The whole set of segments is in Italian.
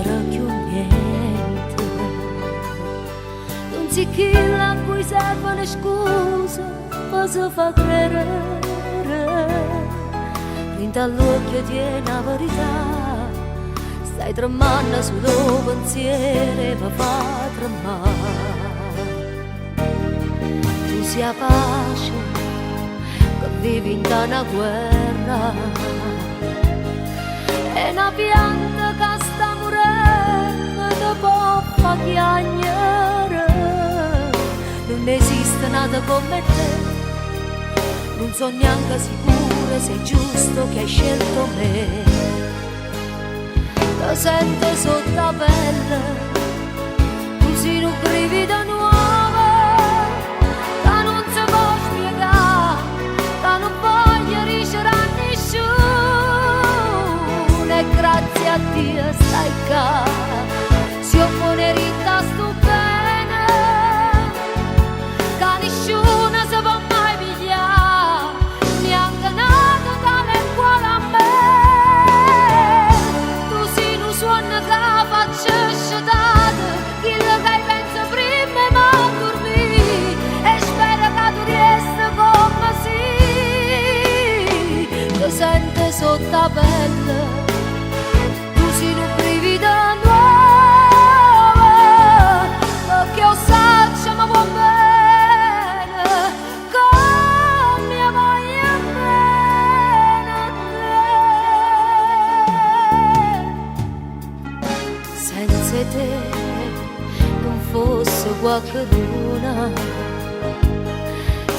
c'era più niente. Non si chi a cui servono scuse ma si fa credere. Rinta all'occhio tiene la verità, stai tremando sullo pensiero mi fa tremare. Tu sia pace che vivi in una guerra, è una pianta che sta morendo da può chiagnare. Non esiste nada come te, non so neanche sicura se è giusto che hai scelto me. Lo sento sotto la pelle, tu sei un brivido nuovo, che non si può spiegare, che non voglio ricevere a nessuno. E grazie a Dio stai qua, si oppone ritta sto bene, che nessuno si può mai pigliare, neanche nato tale e quale a me. Tu sei un suono che faccio sciatate, quello che penso prima ma dormì, e spero che tu riesca come sì. Lo sento sotto la pelle, tu sei un brivido nuovo, perché io saccio ma buon bene, come voglio bene a te. Senza te non fosse qualcuna,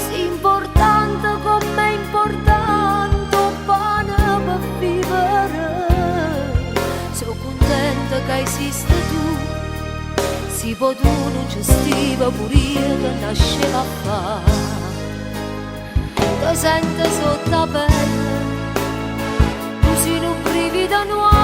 sì importante come importante un pane per vivere. Sono contenta che esiste tu, si può tu non gestiva pure io che nasceva a fare. Lo sento sotto la pelle, tu sei un brivido nuovo,